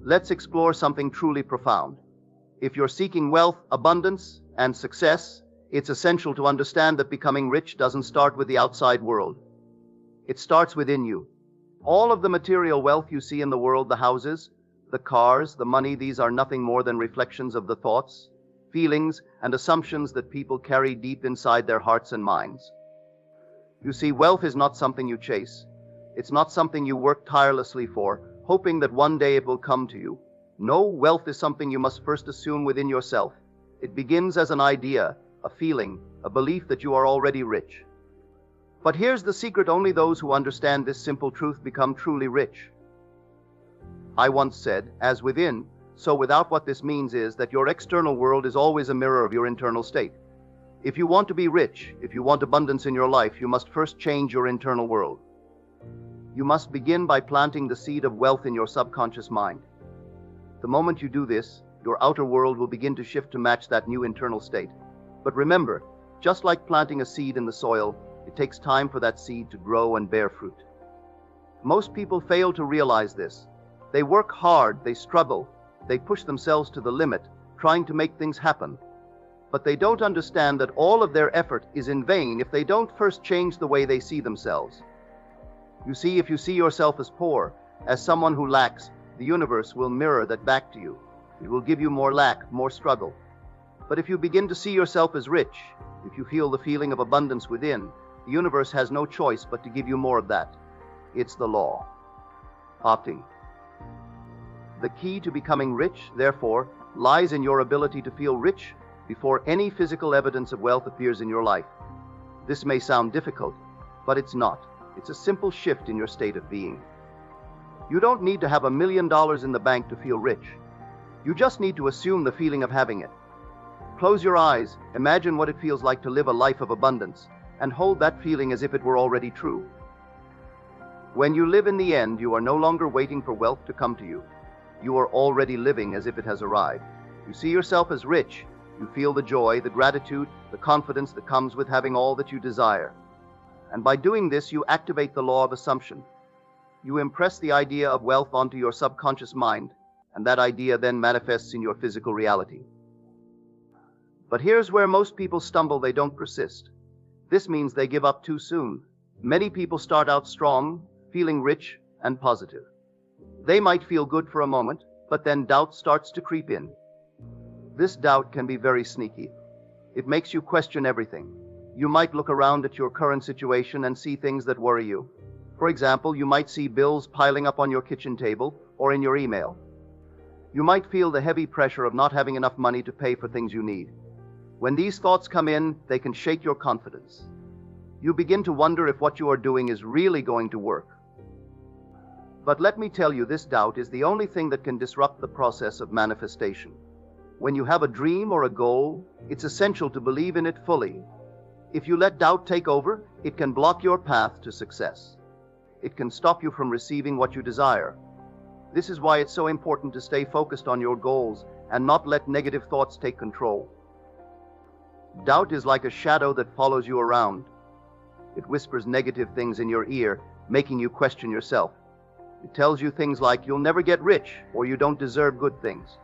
let's explore something truly profound. If you're seeking wealth, abundance, and success, it's essential to understand that becoming rich doesn't start with the outside world. It starts within you. All of the material wealth you see in the world, the houses, the cars, the money, these are nothing more than reflections of the thoughts, feelings, and assumptions that people carry deep inside their hearts and minds. You see, wealth is not something you chase. It's not something you work tirelessly for, hoping that one day it will come to you. No, wealth is something you must first assume within yourself. It begins as an idea, a feeling, a belief that you are already rich. But here's the secret: only those who understand this simple truth become truly rich. I once said, as within, so without. What this means is that your external world is always a mirror of your internal state. If you want to be rich, if you want abundance in your life, you must first change your internal world. You must begin by planting the seed of wealth in your subconscious mind. The moment you do this, your outer world will begin to shift to match that new internal state. But remember, just like planting a seed in the soil, it takes time for that seed to grow and bear fruit. Most people fail to realize this. They work hard, they struggle, they push themselves to the limit, trying to make things happen. But they don't understand that all of their effort is in vain if they don't first change the way they see themselves. You see, if you see yourself as poor, as someone who lacks, the universe will mirror that back to you. It will give you more lack, more struggle. But if you begin to see yourself as rich, if you feel the feeling of abundance within, the universe has no choice but to give you more of that. It's the law. Opting. The key to becoming rich, therefore, lies in your ability to feel rich before any physical evidence of wealth appears in your life. This may sound difficult, but it's not. It's a simple shift in your state of being. You don't need to have $1 million in the bank to feel rich. You just need to assume the feeling of having it. Close your eyes, imagine what it feels like to live a life of abundance, and hold that feeling as if it were already true. When you live in the end, you are no longer waiting for wealth to come to you. You are already living as if it has arrived. You see yourself as rich. You feel the joy, the gratitude, the confidence that comes with having all that you desire. And by doing this, you activate the law of assumption. You impress the idea of wealth onto your subconscious mind, and that idea then manifests in your physical reality. But here's where most people stumble: they don't persist. This means they give up too soon. Many people start out strong, feeling rich and positive. They might feel good for a moment, but then doubt starts to creep in. This doubt can be very sneaky. It makes you question everything. You might look around at your current situation and see things that worry you. For example, you might see bills piling up on your kitchen table or in your email. You might feel the heavy pressure of not having enough money to pay for things you need. When these thoughts come in, they can shake your confidence. You begin to wonder if what you are doing is really going to work. But let me tell you, this doubt is the only thing that can disrupt the process of manifestation. When you have a dream or a goal, it's essential to believe in it fully. If you let doubt take over, it can block your path to success. It can stop you from receiving what you desire. This is why it's so important to stay focused on your goals and not let negative thoughts take control. Doubt is like a shadow that follows you around. It whispers negative things in your ear, making you question yourself. It tells you things like you'll never get rich or you don't deserve good things.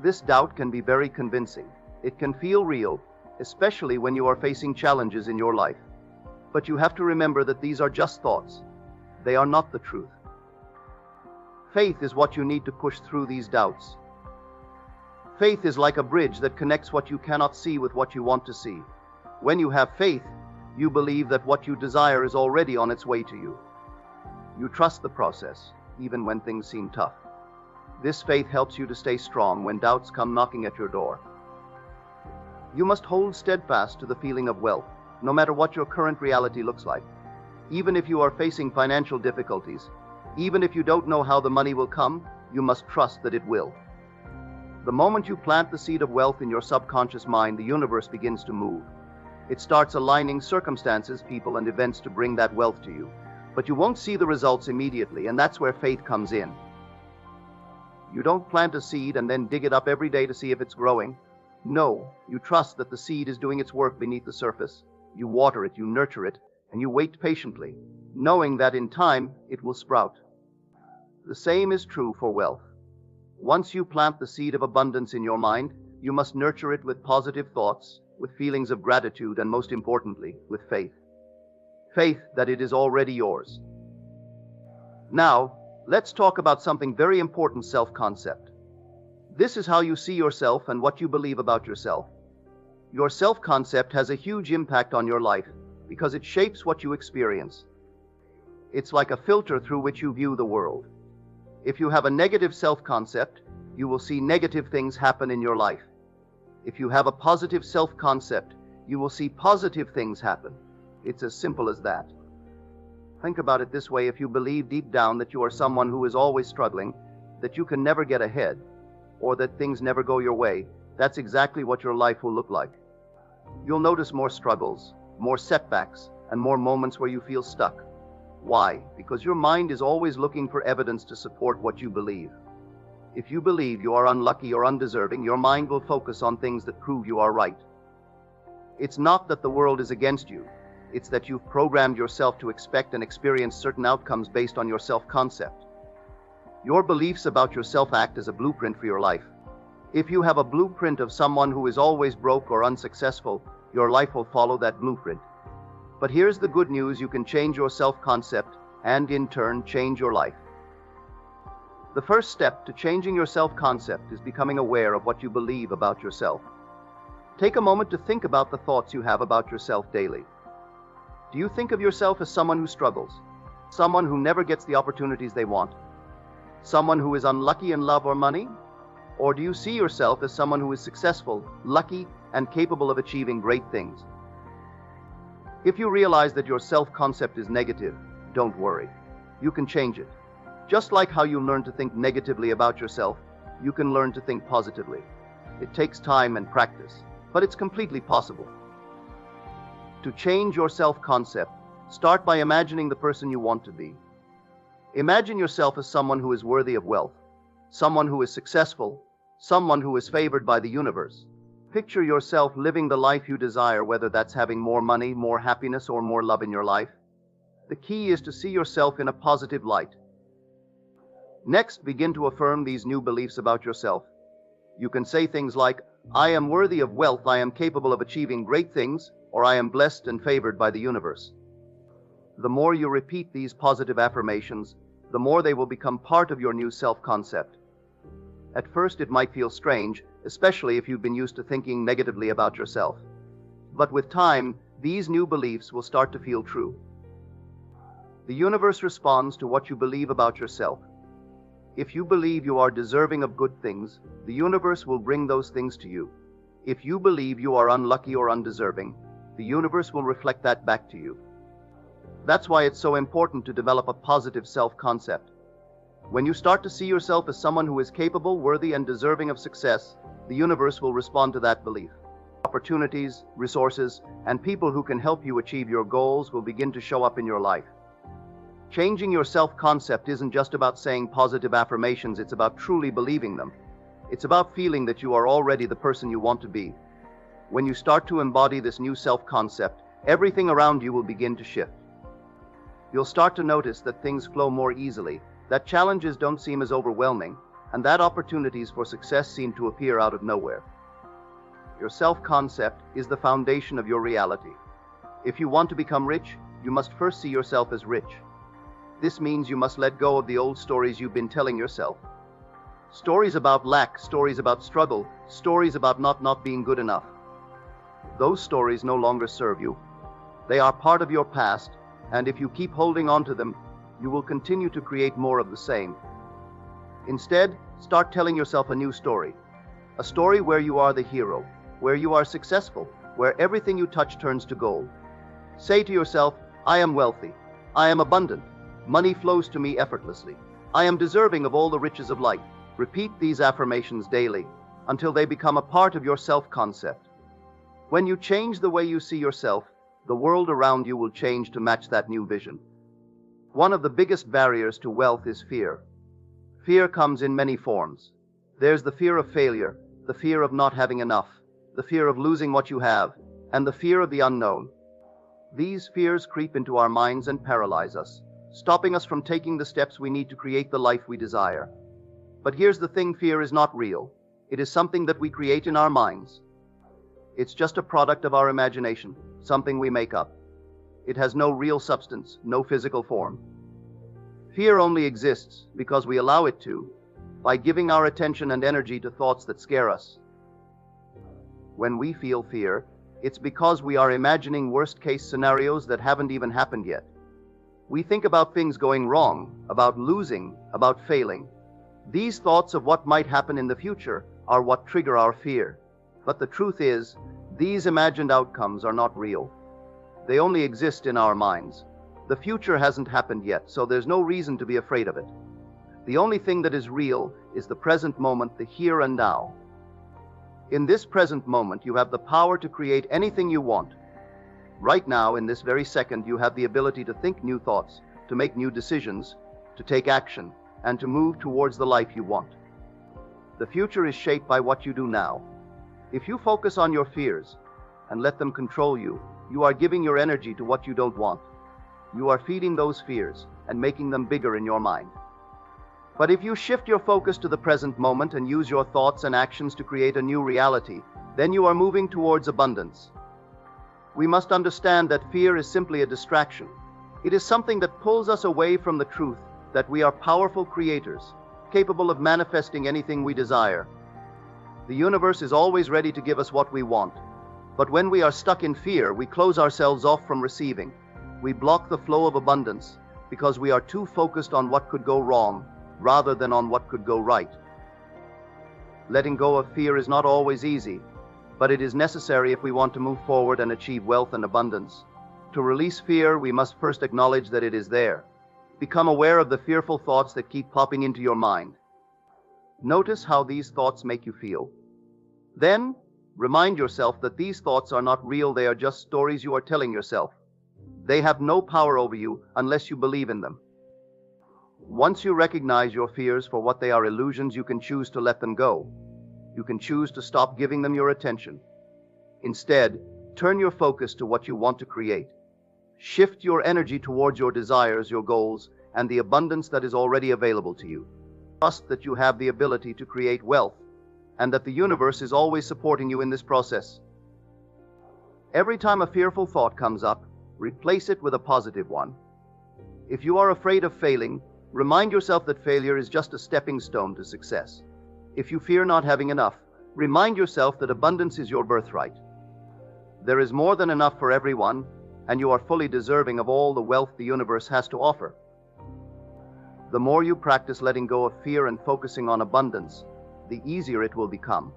This doubt can be very convincing. It can feel real, especially when you are facing challenges in your life. But you have to remember that these are just thoughts. They are not the truth. Faith is what you need to push through these doubts. Faith is like a bridge that connects what you cannot see with what you want to see. When you have faith, you believe that what you desire is already on its way to you. You trust the process, even when things seem tough. This faith helps you to stay strong when doubts come knocking at your door. You must hold steadfast to the feeling of wealth, no matter what your current reality looks like. Even if you are facing financial difficulties, even if you don't know how the money will come, you must trust that it will. The moment you plant the seed of wealth in your subconscious mind, the universe begins to move. It starts aligning circumstances, people, and events to bring that wealth to you. But you won't see the results immediately, and that's where faith comes in. You don't plant a seed and then dig it up every day to see if it's growing. No, you trust that the seed is doing its work beneath the surface. You water it, you nurture it, and you wait patiently, knowing that in time it will sprout. The same is true for wealth. Once you plant the seed of abundance in your mind, you must nurture it with positive thoughts, with feelings of gratitude, and most importantly, with faith. Faith that it is already yours. Now, let's talk about something very important: self-concept. This is how you see yourself and what you believe about yourself. Your self-concept has a huge impact on your life because it shapes what you experience. It's like a filter through which you view the world. If you have a negative self-concept, you will see negative things happen in your life. If you have a positive self-concept, you will see positive things happen. It's as simple as that. Think about it this way: if you believe deep down that you are someone who is always struggling, that you can never get ahead, or that things never go your way, that's exactly what your life will look like. You'll notice more struggles, more setbacks, and more moments where you feel stuck. Why? Because your mind is always looking for evidence to support what you believe. If you believe you are unlucky or undeserving, your mind will focus on things that prove you are right. It's not that the world is against you. It's that you've programmed yourself to expect and experience certain outcomes based on your self-concept. Your beliefs about yourself act as a blueprint for your life. If you have a blueprint of someone who is always broke or unsuccessful, your life will follow that blueprint. But here's the good news: you can change your self-concept and, in turn, change your life. The first step to changing your self-concept is becoming aware of what you believe about yourself. Take a moment to think about the thoughts you have about yourself daily. Do you think of yourself as someone who struggles? Someone who never gets the opportunities they want? Someone who is unlucky in love or money? Or do you see yourself as someone who is successful, lucky, and capable of achieving great things? If you realize that your self-concept is negative, don't worry. You can change it. Just like how you learn to think negatively about yourself, you can learn to think positively. It takes time and practice, but it's completely possible. To change your self-concept, start by imagining the person you want to be. Imagine yourself as someone who is worthy of wealth, someone who is successful, someone who is favored by the universe. Picture yourself living the life you desire, whether that's having more money, more happiness, or more love in your life. The key is to see yourself in a positive light. Next, begin to affirm these new beliefs about yourself. You can say things like, "I am worthy of wealth, I am capable of achieving great things," or "I am blessed and favored by the universe." The more you repeat these positive affirmations, the more they will become part of your new self-concept. At first, it might feel strange, especially if you've been used to thinking negatively about yourself. But with time, these new beliefs will start to feel true. The universe responds to what you believe about yourself. If you believe you are deserving of good things, the universe will bring those things to you. If you believe you are unlucky or undeserving, the universe will reflect that back to you. That's why it's so important to develop a positive self-concept. When you start to see yourself as someone who is capable, worthy, and deserving of success, the universe will respond to that belief. Opportunities, resources, and people who can help you achieve your goals will begin to show up in your life. Changing your self-concept isn't just about saying positive affirmations, it's about truly believing them. It's about feeling that you are already the person you want to be. When you start to embody this new self-concept, everything around you will begin to shift. You'll start to notice that things flow more easily, that challenges don't seem as overwhelming, and that opportunities for success seem to appear out of nowhere. Your self-concept is the foundation of your reality. If you want to become rich, you must first see yourself as rich. This means you must let go of the old stories you've been telling yourself. Stories about lack, stories about struggle, stories about not being good enough. Those stories no longer serve you. They are part of your past, and if you keep holding on to them, you will continue to create more of the same. Instead, start telling yourself a new story. A story where you are the hero, where you are successful, where everything you touch turns to gold. Say to yourself, "I am wealthy. I am abundant. Money flows to me effortlessly. I am deserving of all the riches of life." Repeat these affirmations daily until they become a part of your self-concept. When you change the way you see yourself, the world around you will change to match that new vision. One of the biggest barriers to wealth is fear. Fear comes in many forms. There's the fear of failure, the fear of not having enough, the fear of losing what you have, and the fear of the unknown. These fears creep into our minds and paralyze us, stopping us from taking the steps we need to create the life we desire. But here's the thing, fear is not real. It is something that we create in our minds. It's just a product of our imagination, something we make up. It has no real substance, no physical form. Fear only exists because we allow it to, by giving our attention and energy to thoughts that scare us. When we feel fear, it's because we are imagining worst-case scenarios that haven't even happened yet. We think about things going wrong, about losing, about failing. These thoughts of what might happen in the future are what trigger our fear. But the truth is, these imagined outcomes are not real. They only exist in our minds. The future hasn't happened yet, so there's no reason to be afraid of it. The only thing that is real is the present moment, the here and now. In this present moment, you have the power to create anything you want. Right now, in this very second, you have the ability to think new thoughts, to make new decisions, to take action, and to move towards the life you want. The future is shaped by what you do now. If you focus on your fears and let them control you, you are giving your energy to what you don't want. You are feeding those fears and making them bigger in your mind. But if you shift your focus to the present moment and use your thoughts and actions to create a new reality, then you are moving towards abundance. We must understand that fear is simply a distraction. It is something that pulls us away from the truth that we are powerful creators, capable of manifesting anything we desire. The universe is always ready to give us what we want. But when we are stuck in fear, we close ourselves off from receiving. We block the flow of abundance because we are too focused on what could go wrong rather than on what could go right. Letting go of fear is not always easy, but it is necessary if we want to move forward and achieve wealth and abundance. To release fear, we must first acknowledge that it is there. Become aware of the fearful thoughts that keep popping into your mind. Notice how these thoughts make you feel. Then, remind yourself that these thoughts are not real, they are just stories you are telling yourself. They have no power over you unless you believe in them. Once you recognize your fears for what they are, illusions, you can choose to let them go. You can choose to stop giving them your attention. Instead, turn your focus to what you want to create. Shift your energy towards your desires, your goals, and the abundance that is already available to you. Trust that you have the ability to create wealth, and that the universe is always supporting you in this process. Every time a fearful thought comes up, replace it with a positive one. If you are afraid of failing, remind yourself that failure is just a stepping stone to success. If you fear not having enough, remind yourself that abundance is your birthright. There is more than enough for everyone, and you are fully deserving of all the wealth the universe has to offer. The more you practice letting go of fear and focusing on abundance, the easier it will become.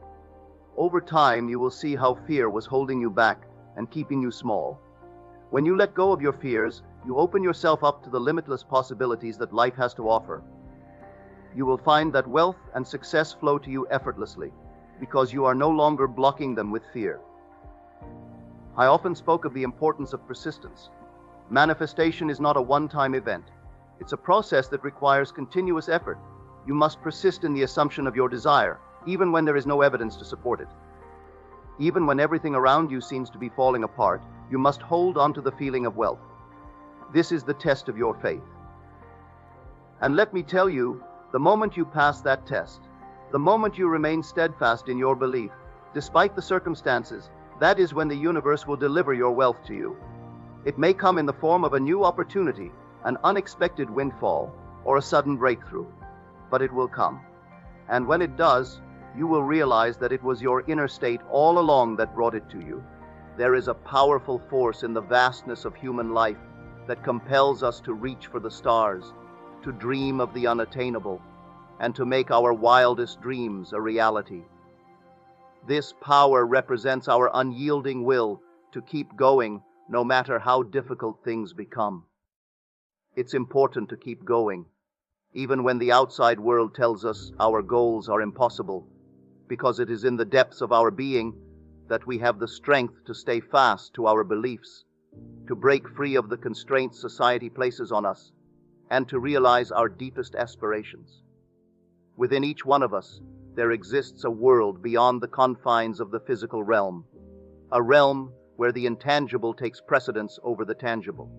Over time, you will see how fear was holding you back and keeping you small. When you let go of your fears, you open yourself up to the limitless possibilities that life has to offer. You will find that wealth and success flow to you effortlessly because you are no longer blocking them with fear. I often spoke of the importance of persistence. Manifestation is not a one-time event. It's a process that requires continuous effort. You must persist in the assumption of your desire, even when there is no evidence to support it. Even when everything around you seems to be falling apart, you must hold on to the feeling of wealth. This is the test of your faith. And let me tell you, the moment you pass that test, the moment you remain steadfast in your belief, despite the circumstances, that is when the universe will deliver your wealth to you. It may come in the form of a new opportunity, an unexpected windfall, or a sudden breakthrough, but it will come. And when it does, you will realize that it was your inner state all along that brought it to you. There is a powerful force in the vastness of human life that compels us to reach for the stars, to dream of the unattainable, and to make our wildest dreams a reality. This power represents our unyielding will to keep going no matter how difficult things become. It's important to keep going, even when the outside world tells us our goals are impossible, because it is in the depths of our being that we have the strength to stay fast to our beliefs, to break free of the constraints society places on us, and to realize our deepest aspirations. Within each one of us, there exists a world beyond the confines of the physical realm, a realm where the intangible takes precedence over the tangible.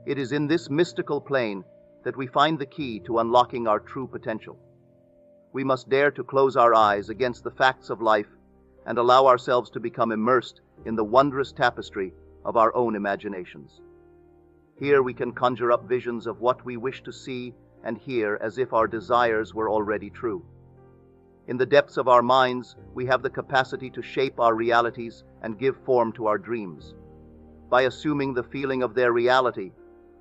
It is in this mystical plane that we find the key to unlocking our true potential. we must dare to close our eyes against the facts of life and allow ourselves to become immersed in the wondrous tapestry of our own imaginations. Here we can conjure up visions of what we wish to see and hear as if our desires were already true. In the depths of our minds, we have the capacity to shape our realities and give form to our dreams. By assuming the feeling of their reality,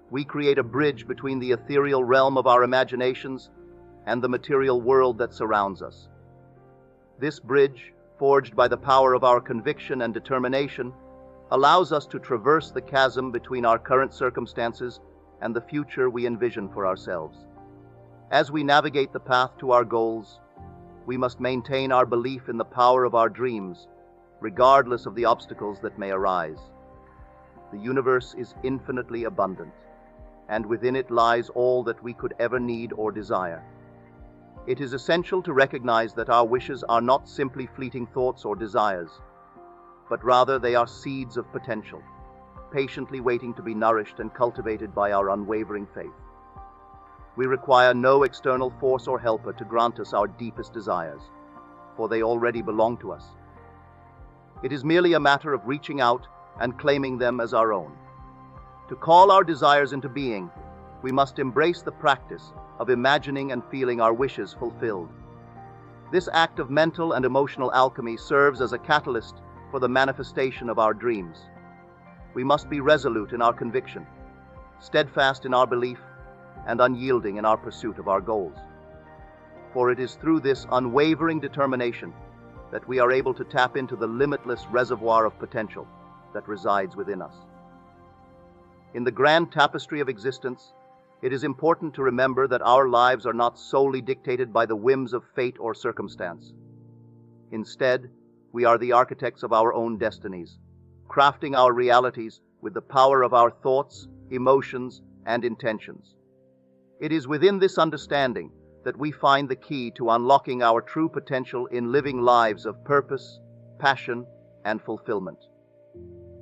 we create a bridge between the ethereal realm of our imaginations and the material world that surrounds us. This bridge, forged by the power of our conviction and determination, allows us to traverse the chasm between our current circumstances and the future we envision for ourselves. As we navigate the path to our goals, we must maintain our belief in the power of our dreams, regardless of the obstacles that may arise. The universe is infinitely abundant, and within it lies all that we could ever need or desire. It is essential to recognize that our wishes are not simply fleeting thoughts or desires, but rather they are seeds of potential, patiently waiting to be nourished and cultivated by our unwavering faith. We require no external force or helper to grant us our deepest desires, for they already belong to us. It is merely a matter of reaching out and claiming them as our own. To call our desires into being, we must embrace the practice of imagining and feeling our wishes fulfilled. This act of mental and emotional alchemy serves as a catalyst for the manifestation of our dreams. We must be resolute in our conviction, steadfast in our belief, and unyielding in our pursuit of our goals. For it is through this unwavering determination that we are able to tap into the limitless reservoir of potential that resides within us. In the grand tapestry of existence, it is important to remember that our lives are not solely dictated by the whims of fate or circumstance. Instead, we are the architects of our own destinies, crafting our realities with the power of our thoughts, emotions, and intentions. It is within this understanding that we find the key to unlocking our true potential in living lives of purpose, passion, and fulfillment.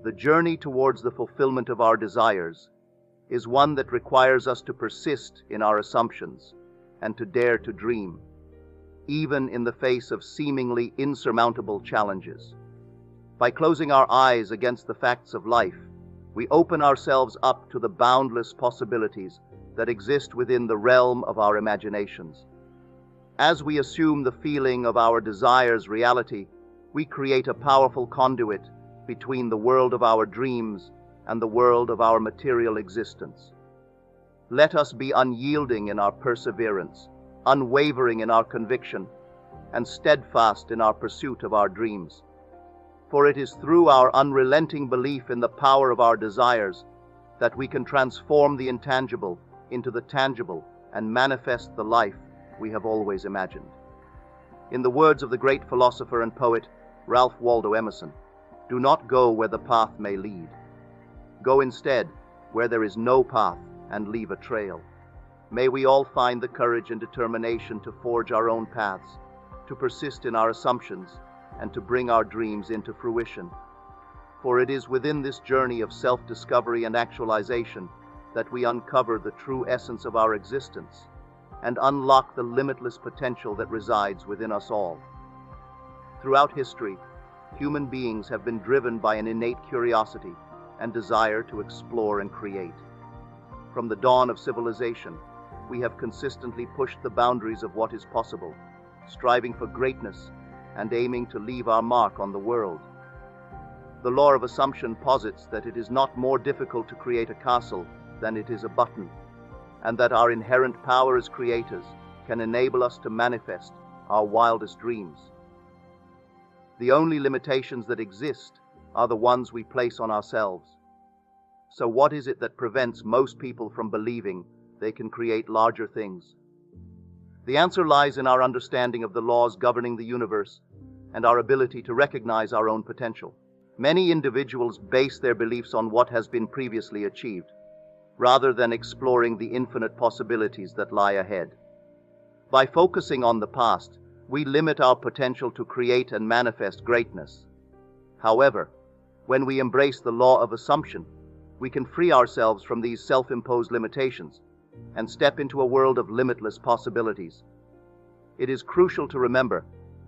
The journey towards the fulfillment of our desires is one that requires us to persist in our assumptions and to dare to dream, even in the face of seemingly insurmountable challenges. By closing our eyes against the facts of life, we open ourselves up to the boundless possibilities that exist within the realm of our imaginations. As we assume the feeling of our desires reality, we create a powerful conduit between the world of our dreams and the world of our material existence. Let us be unyielding in our perseverance, unwavering in our conviction, and steadfast in our pursuit of our dreams. For it is through our unrelenting belief in the power of our desires that we can transform the intangible into the tangible and manifest the life we have always imagined. In the words of the great philosopher and poet Ralph Waldo Emerson, "Do not go where the path may lead. Go instead where there is no path and leave a trail." May we all find the courage and determination to forge our own paths, to persist in our assumptions, and to bring our dreams into fruition. For it is within this journey of self-discovery and actualization that we uncover the true essence of our existence and unlock the limitless potential that resides within us all. Throughout history, human beings have been driven by an innate curiosity and desire to explore and create. From the dawn of civilization, we have consistently pushed the boundaries of what is possible, striving for greatness and aiming to leave our mark on the world. The law of assumption posits that it is not more difficult to create a castle than it is a button, and that our inherent power as creators can enable us to manifest our wildest dreams. The only limitations that exist are the ones we place on ourselves. So what is it that prevents most people from believing they can create larger things? The answer lies in our understanding of the laws governing the universe and our ability to recognize our own potential. Many individuals base their beliefs on what has been previously achieved, rather than exploring the infinite possibilities that lie ahead. By focusing on the past, we limit our potential to create and manifest greatness. However, when we embrace the law of assumption, we can free ourselves from these self-imposed limitations and step into a world of limitless possibilities. It is crucial to remember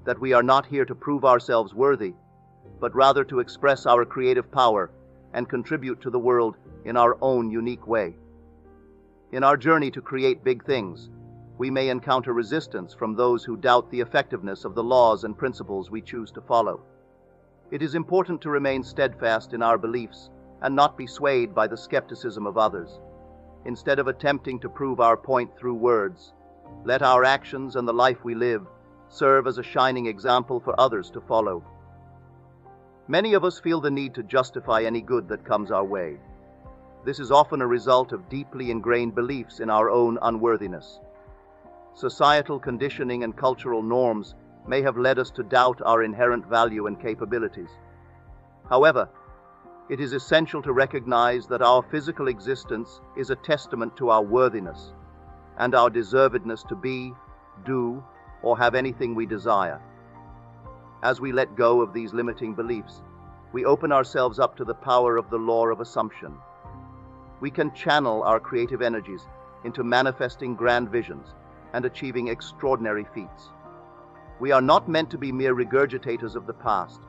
that we are not here to prove ourselves worthy, but rather to express our creative power and contribute to the world in our own unique way. In our journey to create big things, we may encounter resistance from those who doubt the effectiveness of the laws and principles we choose to follow. It is important to remain steadfast in our beliefs and not be swayed by the skepticism of others. Instead of attempting to prove our point through words, let our actions and the life we live serve as a shining example for others to follow. Many of us feel the need to justify any good that comes our way. This is often a result of deeply ingrained beliefs in our own unworthiness. Societal conditioning and cultural norms may have led us to doubt our inherent value and capabilities. However, it is essential to recognize that our physical existence is a testament to our worthiness and our deservedness to be, do, or have anything we desire. As we let go of these limiting beliefs, we open ourselves up to the power of the law of assumption. We can channel our creative energies into manifesting grand visions and achieving extraordinary feats. We are not meant to be mere regurgitators of the past,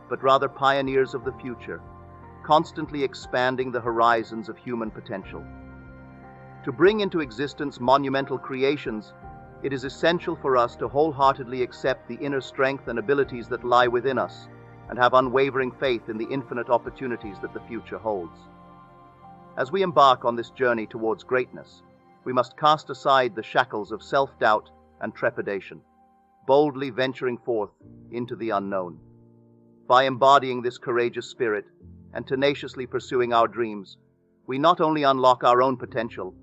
but rather pioneers of the future, constantly expanding the horizons of human potential. To bring into existence monumental creations, it is essential for us to wholeheartedly accept the inner strength and abilities that lie within us and have unwavering faith in the infinite opportunities that the future holds. As we embark on this journey towards greatness, we must cast aside the shackles of self-doubt and trepidation, boldly venturing forth into the unknown. By embodying this courageous spirit and tenaciously pursuing our dreams, we not only unlock our own potential,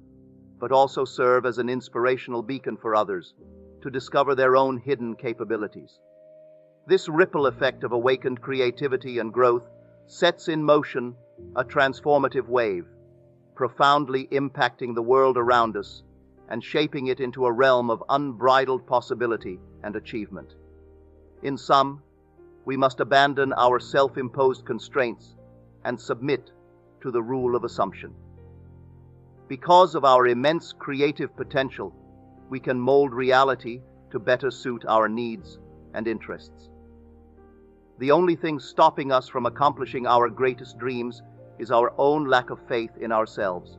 but also serve as an inspirational beacon for others to discover their own hidden capabilities. This ripple effect of awakened creativity and growth sets in motion a transformative wave, profoundly impacting the world around us and shaping it into a realm of unbridled possibility and achievement. In sum, we must abandon our self-imposed constraints and submit to the rule of assumption. Because of our immense creative potential, we can mold reality to better suit our needs and interests. The only thing stopping us from accomplishing our greatest dreams is our own lack of faith in ourselves.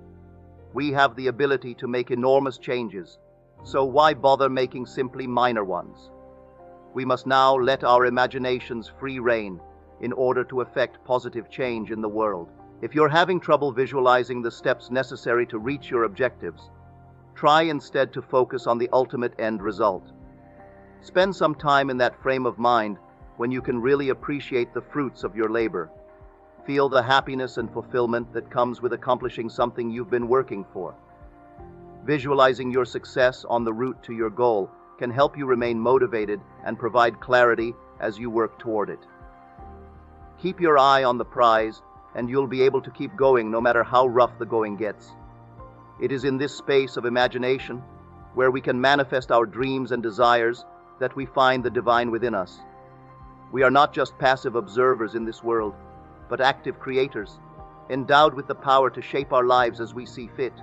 We have the ability to make enormous changes, so why bother making simply minor ones? We must now let our imaginations free rein in order to effect positive change in the world. If you're having trouble visualizing the steps necessary to reach your objectives, try instead to focus on the ultimate end result. Spend some time in that frame of mind when you can really appreciate the fruits of your labor. Feel the happiness and fulfillment that comes with accomplishing something you've been working for. Visualizing your success on the route to your goal can help you remain motivated and provide clarity as you work toward it. Keep your eye on the prize, and you'll be able to keep going no matter how rough the going gets. It is in this space of imagination, where we can manifest our dreams and desires, that we find the divine within us. We are not just passive observers in this world, but active creators, endowed with the power to shape our lives as we see fit.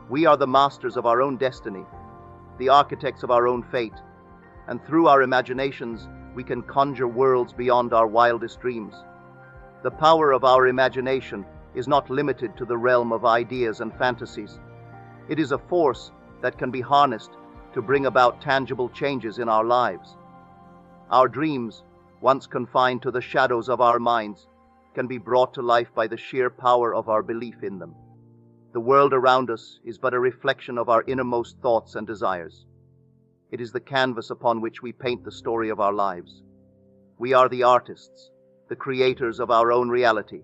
We are the masters of our own destiny, the architects of our own fate, and through our imaginations, we can conjure worlds beyond our wildest dreams. The power of our imagination is not limited to the realm of ideas and fantasies. It is a force that can be harnessed to bring about tangible changes in our lives. Our dreams, once confined to the shadows of our minds, can be brought to life by the sheer power of our belief in them. The world around us is but a reflection of our innermost thoughts and desires. It is the canvas upon which we paint the story of our lives. We are the artists, the creators of our own reality,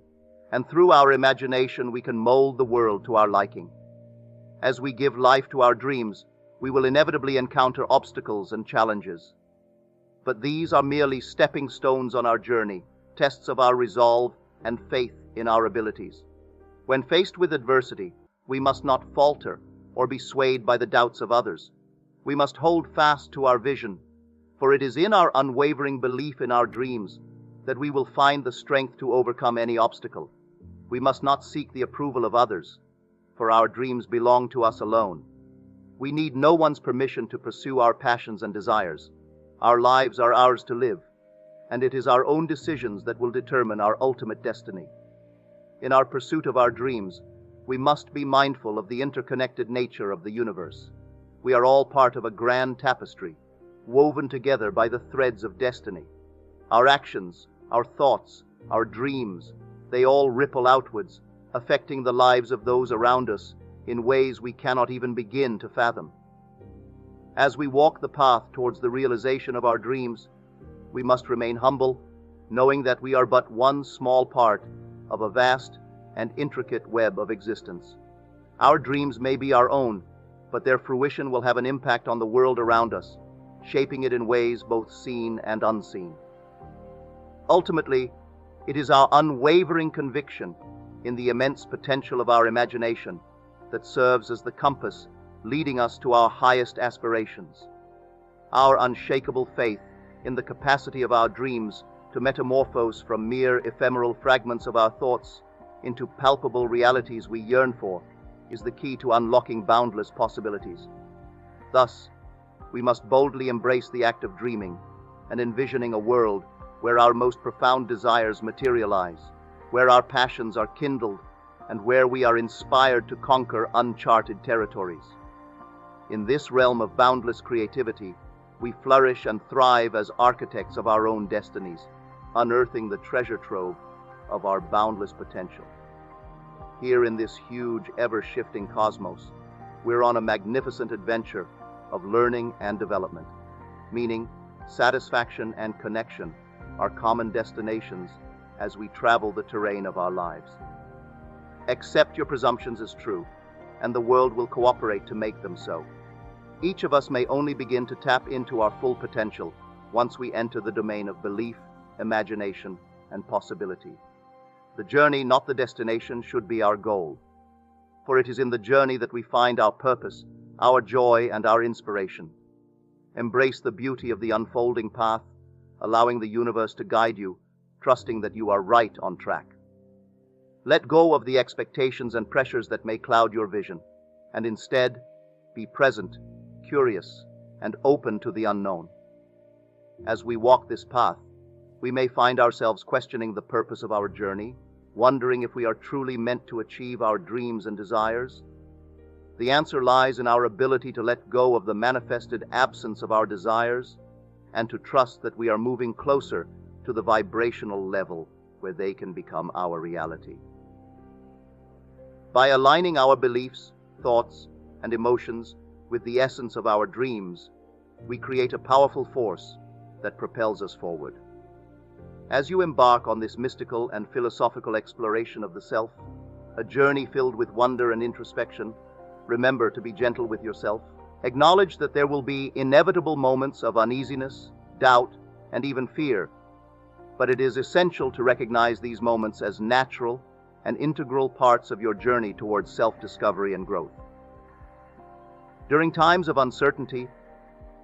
and through our imagination we can mold the world to our liking. As we give life to our dreams, we will inevitably encounter obstacles and challenges. But these are merely stepping stones on our journey, tests of our resolve and faith in our abilities. When faced with adversity, we must not falter or be swayed by the doubts of others. We must hold fast to our vision, for it is in our unwavering belief in our dreams that we will find the strength to overcome any obstacle. We must not seek the approval of others, for our dreams belong to us alone. We need no one's permission to pursue our passions and desires. Our lives are ours to live, and it is our own decisions that will determine our ultimate destiny. In our pursuit of our dreams, we must be mindful of the interconnected nature of the universe. We are all part of a grand tapestry, woven together by the threads of destiny. Our actions, our thoughts, our dreams, they all ripple outwards, affecting the lives of those around us in ways we cannot even begin to fathom. As we walk the path towards the realization of our dreams, we must remain humble, knowing that we are but one small part of a vast and intricate web of existence. Our dreams may be our own, but their fruition will have an impact on the world around us, shaping it in ways both seen and unseen. Ultimately, it is our unwavering conviction in the immense potential of our imagination that serves as the compass leading us to our highest aspirations. Our unshakable faith in the capacity of our dreams to metamorphose from mere ephemeral fragments of our thoughts into palpable realities we yearn for is the key to unlocking boundless possibilities. Thus, we must boldly embrace the act of dreaming and envisioning a world where our most profound desires materialize, where our passions are kindled, and where we are inspired to conquer uncharted territories. In this realm of boundless creativity, we flourish and thrive as architects of our own destinies, unearthing the treasure trove of our boundless potential. Here in this huge, ever-shifting cosmos, we're on a magnificent adventure of learning and development, meaning satisfaction and connection are common destinations as we travel the terrain of our lives. Accept your presumptions as true, and the world will cooperate to make them so. Each of us may only begin to tap into our full potential once we enter the domain of belief, imagination, and possibility. The journey, not the destination, should be our goal, for it is in the journey that we find our purpose, our joy, and our inspiration. Embrace the beauty of the unfolding path, allowing the universe to guide you, trusting that you are right on track. Let go of the expectations and pressures that may cloud your vision, and instead, be present, curious, and open to the unknown. As we walk this path, we may find ourselves questioning the purpose of our journey, wondering if we are truly meant to achieve our dreams and desires. The answer lies in our ability to let go of the manifested absence of our desires and to trust that we are moving closer to the vibrational level where they can become our reality. By aligning our beliefs, thoughts, and emotions with the essence of our dreams, we create a powerful force that propels us forward. As you embark on this mystical and philosophical exploration of the self, a journey filled with wonder and introspection, remember to be gentle with yourself. Acknowledge that there will be inevitable moments of uneasiness, doubt, and even fear, but it is essential to recognize these moments as natural and integral parts of your journey towards self-discovery and growth. During times of uncertainty,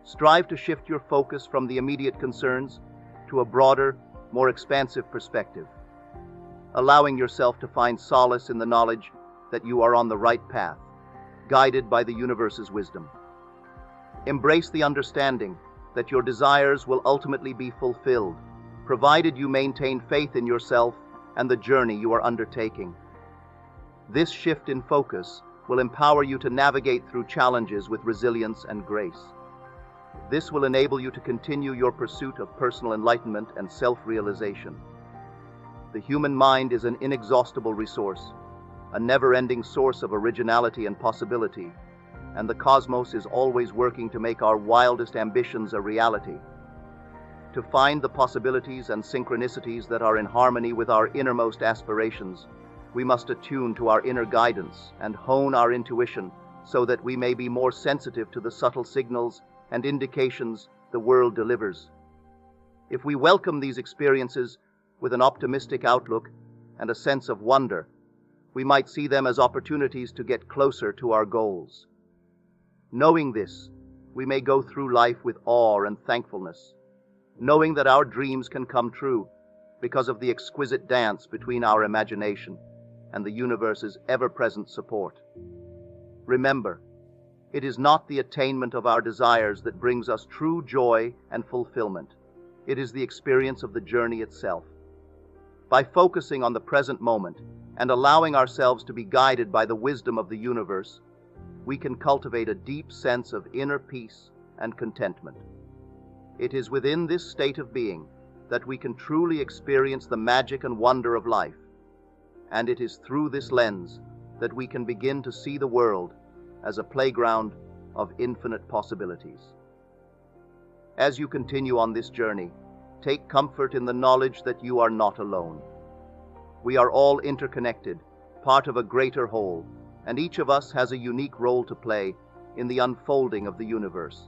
strive to shift your focus from the immediate concerns to a broader, more expansive perspective, allowing yourself to find solace in the knowledge that you are on the right path, guided by the universe's wisdom. Embrace the understanding that your desires will ultimately be fulfilled, provided you maintain faith in yourself and the journey you are undertaking. This shift in focus will empower you to navigate through challenges with resilience and grace. This will enable you to continue your pursuit of personal enlightenment and self-realization. The human mind is an inexhaustible resource, a never-ending source of originality and possibility, and the cosmos is always working to make our wildest ambitions a reality. To find the possibilities and synchronicities that are in harmony with our innermost aspirations, we must attune to our inner guidance and hone our intuition so that we may be more sensitive to the subtle signals and indications the world delivers. If we welcome these experiences with an optimistic outlook and a sense of wonder, we might see them as opportunities to get closer to our goals. Knowing this, we may go through life with awe and thankfulness, knowing that our dreams can come true because of the exquisite dance between our imagination and the universe's ever-present support. Remember, It is not the attainment of our desires that brings us true joy and fulfillment. It is the experience of the journey itself. By focusing on the present moment and allowing ourselves to be guided by the wisdom of the universe, we can cultivate a deep sense of inner peace and contentment. It is within this state of being that we can truly experience the magic and wonder of life, and it is through this lens that we can begin to see the world as a playground of infinite possibilities. As you continue on this journey, take comfort in the knowledge that you are not alone. We are all interconnected, part of a greater whole, and each of us has a unique role to play in the unfolding of the universe.